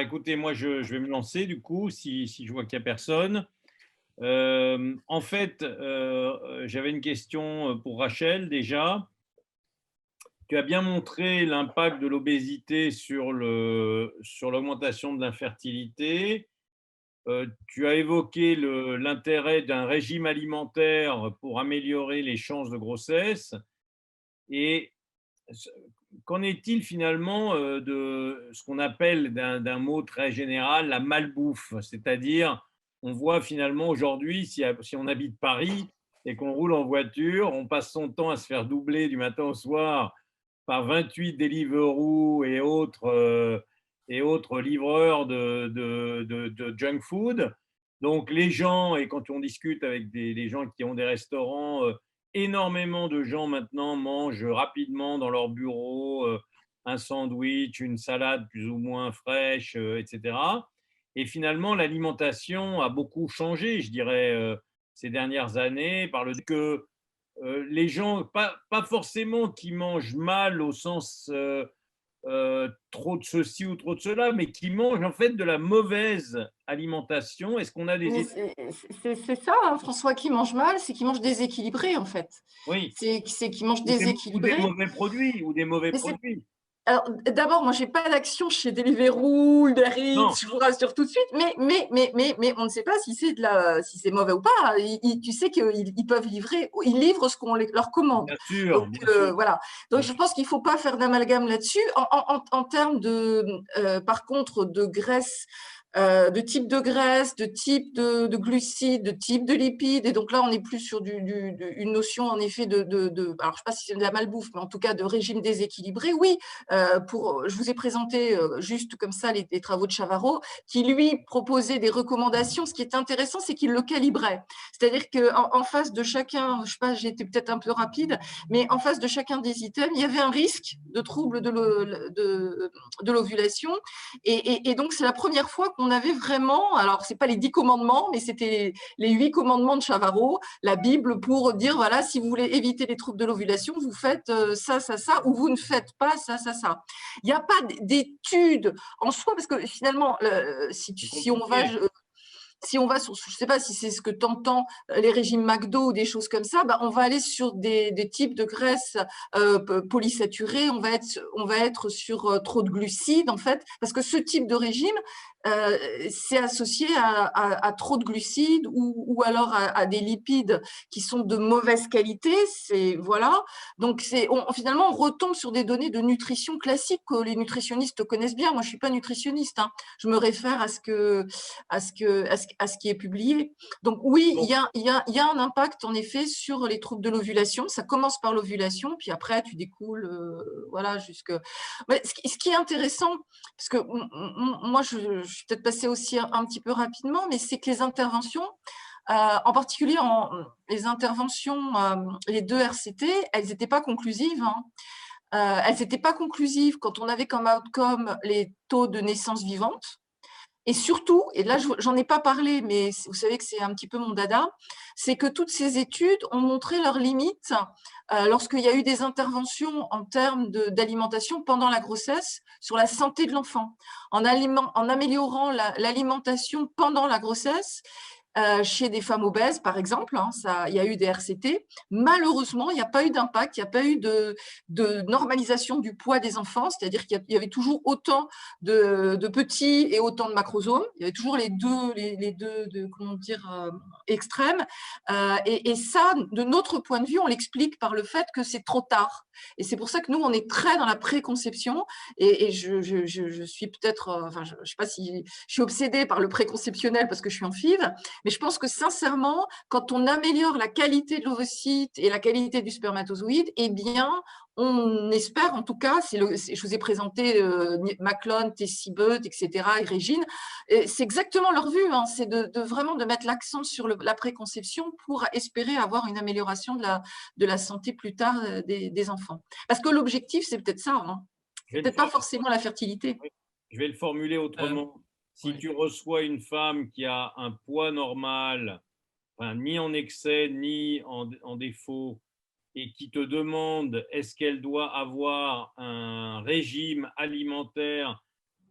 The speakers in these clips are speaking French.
écoutez, moi, je vais me lancer du coup, si je vois qu'il n'y a personne. En fait, j'avais une question pour Rachel déjà. Tu as bien montré l'impact de l'obésité sur l'augmentation de l'infertilité. Tu as évoqué l'intérêt d'un régime alimentaire pour améliorer les chances de grossesse. Et ce qu'en est-il finalement, de ce qu'on appelle d'un mot très général, la malbouffe? C'est-à-dire, on voit finalement aujourd'hui, si on habite Paris et qu'on roule en voiture, on passe son temps à se faire doubler du matin au soir par 28 Deliveroo et autres livreurs de junk food. Donc les gens, et quand on discute avec des gens qui ont des restaurants, énormément de gens maintenant mangent rapidement dans leur bureau un sandwich, une salade plus ou moins fraîche, etc. Et finalement, l'alimentation a beaucoup changé, je dirais, ces dernières années, par le que les gens, pas forcément qui mangent mal au sens trop de ceci ou trop de cela, mais qui mangent en fait de la mauvaise alimentation. Est-ce qu'on a des Mais études? c'est ça, hein, François, qui mange mal, c'est qu'il mange déséquilibré, en fait. Oui, C'est qu'il mange ou des déséquilibré. mauvais produits, ou des mauvais Mais c'est produits. alors, d'abord, moi, j'ai pas d'action chez Deliveroo, Uber Non, Eats, je vous rassure tout de suite, mais on ne sait pas si c'est mauvais ou pas. Tu sais qu'ils peuvent livrer, ils livrent ce qu'on leur commande. bien Donc, sûr, bien sûr. voilà. Donc, je pense qu'il faut pas faire d'amalgame là-dessus. En termes par contre, de graisse, de type de graisse, de type de glucides, de type de lipides. Et donc là, on est plus sur une notion, en effet, alors je sais pas si c'est de la malbouffe, mais en tout cas de régime déséquilibré. Oui, je vous ai présenté juste comme ça les travaux de Chavarro, qui lui proposait des recommandations. Ce qui est intéressant, c'est qu'il le calibrait. C'est-à-dire qu'en face de chacun, je sais pas, j'ai été peut-être un peu rapide, mais en face de chacun des items, il y avait un risque de trouble de l'ovulation. Et donc, c'est la première fois qu'on avait vraiment, alors c'est pas les 10 commandements, mais c'était les 8 commandements de Chavarro, la Bible, pour dire, voilà, si vous voulez éviter les troubles de l'ovulation, vous faites ça, ça, ça, ou vous ne faites pas ça, ça, ça. Il n'y a pas d'études en soi, parce que finalement, C'est si on va sur, je ne sais pas si c'est ce que tu entends, les régimes McDo ou des choses comme ça, bah, on va aller sur des types de graisses polysaturées, on va être sur trop de glucides, en fait, parce que ce type de régime, euh, c'est associé à trop de glucides ou alors à des lipides qui sont de mauvaise qualité. Voilà. Donc, finalement, on retombe sur des données de nutrition classiques que les nutritionnistes connaissent bien. Moi, je ne suis pas nutritionniste, hein. Je me réfère à ce qui est publié. Donc oui, bon. il y a un impact en effet sur les troubles de l'ovulation. Ça commence par l'ovulation, puis après tu découles, voilà, jusque. Mais ce qui est intéressant, parce que moi je suis peut-être passée aussi un petit peu rapidement, mais c'est que les interventions, en particulier les interventions, les deux RCT, elles n'étaient pas conclusives, hein. Elles n'étaient pas conclusives quand on avait comme outcome les taux de naissance vivante. Et surtout, et là, j'en ai pas parlé, mais vous savez que c'est un petit peu mon dada, c'est que toutes ces études ont montré leurs limites lorsqu'il y a eu des interventions en termes d'alimentation pendant la grossesse sur la santé de l'enfant. En améliorant l'alimentation pendant la grossesse, chez des femmes obèses, par exemple, hein, il y a eu des RCT. Malheureusement, il n'y a pas eu d'impact, il n'y a pas eu de normalisation du poids des enfants, c'est-à-dire qu'il y avait toujours autant de petits et autant de macrosomes. Il y avait toujours les deux comment dire, extrêmes. Et ça, de notre point de vue, on l'explique par le fait que c'est trop tard. Et c'est pour ça que nous, on est très dans la préconception. Et je suis peut-être, enfin, je ne sais pas si je suis obsédée par le préconceptionnel parce que je suis en FIV, mais je pense que sincèrement, quand on améliore la qualité de l'ovocyte et la qualité du spermatozoïde, eh bien, on espère, en tout cas, je vous ai présenté Maclone, Tessie Beut, etc., et Régine, c'est exactement leur vue, hein, c'est vraiment de mettre l'accent sur la préconception pour espérer avoir une amélioration de la santé plus tard des enfants. Parce que l'objectif, c'est peut-être ça, hein. Je C'est vais le peut-être pas for- forcément la fertilité. je vais le formuler autrement. Si Ouais. tu reçois une femme qui a un poids normal, enfin, ni en excès, ni en défaut, et qui te demande est-ce qu'elle doit avoir un régime alimentaire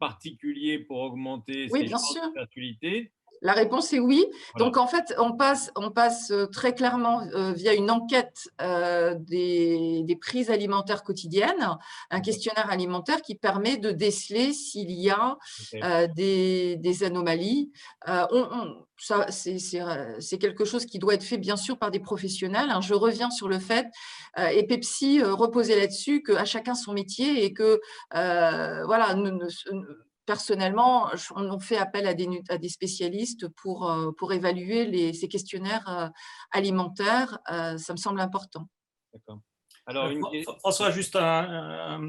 particulier pour augmenter Oui, ses bien chances sûr. de fertilité? La réponse est oui. Voilà. Donc, en fait, on passe très clairement via une enquête des prises alimentaires quotidiennes, un questionnaire alimentaire qui permet de déceler s'il y a Ok. des anomalies. C'est quelque chose qui doit être fait, bien sûr, par des professionnels, hein. Je reviens sur le fait, et Pepsi reposait là-dessus, qu'à chacun son métier et que, voilà, personnellement, on fait appel à des spécialistes pour évaluer ces questionnaires alimentaires. Ça me semble important. D'accord. Alors, François, juste un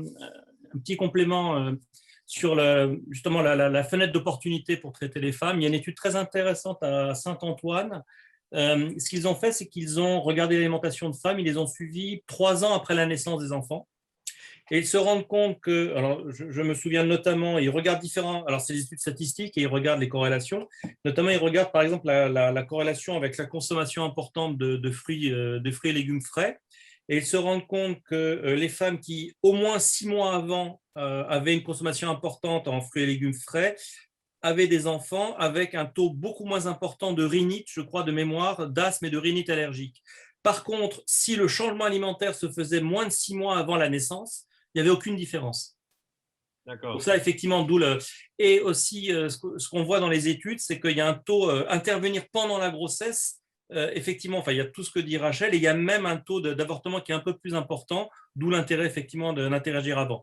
petit complément sur justement la fenêtre d'opportunité pour traiter les femmes. Il y a une étude très intéressante à Saint-Antoine. Ce qu'ils ont fait, c'est qu'ils ont regardé l'alimentation de femmes, ils les ont suivies 3 ans après la naissance des enfants. Et ils se rendent compte que, alors je me souviens notamment, ils regardent différents, alors c'est des études statistiques et ils regardent les corrélations. Notamment, ils regardent par exemple la corrélation avec la consommation importante de fruits et légumes frais. Et ils se rendent compte que les femmes qui, au moins 6 mois avant, avaient une consommation importante en fruits et légumes frais, avaient des enfants avec un taux beaucoup moins important de rhinite, je crois de mémoire, d'asthme et de rhinite allergique. Par contre, si le changement alimentaire se faisait moins de 6 mois avant la naissance, il n'y avait aucune différence. d'accord. Donc ça, effectivement, d'où le... Et aussi, ce qu'on voit dans les études, c'est qu'il y a un taux intervenir pendant la grossesse. Effectivement, enfin, il y a tout ce que dit Rachel, et il y a même un taux d'avortement qui est un peu plus important, d'où l'intérêt effectivement d'interagir avant.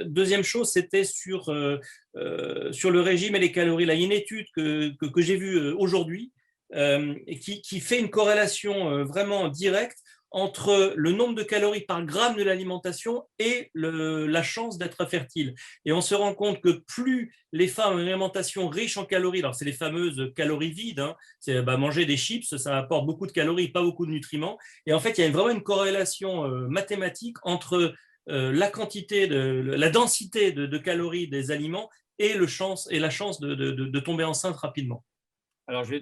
Deuxième chose, c'était sur le régime et les calories. Là, il y a une étude que j'ai vue aujourd'hui et qui fait une corrélation vraiment directe entre le nombre de calories par gramme de l'alimentation et la chance d'être fertile. Et on se rend compte que plus les femmes ont une alimentation riche en calories, alors c'est les fameuses calories vides, hein, c'est manger des chips, ça apporte beaucoup de calories, pas beaucoup de nutriments. Et en fait, il y a vraiment une corrélation mathématique entre la quantité, la densité de calories des aliments et la chance de tomber enceinte rapidement. Alors, je vais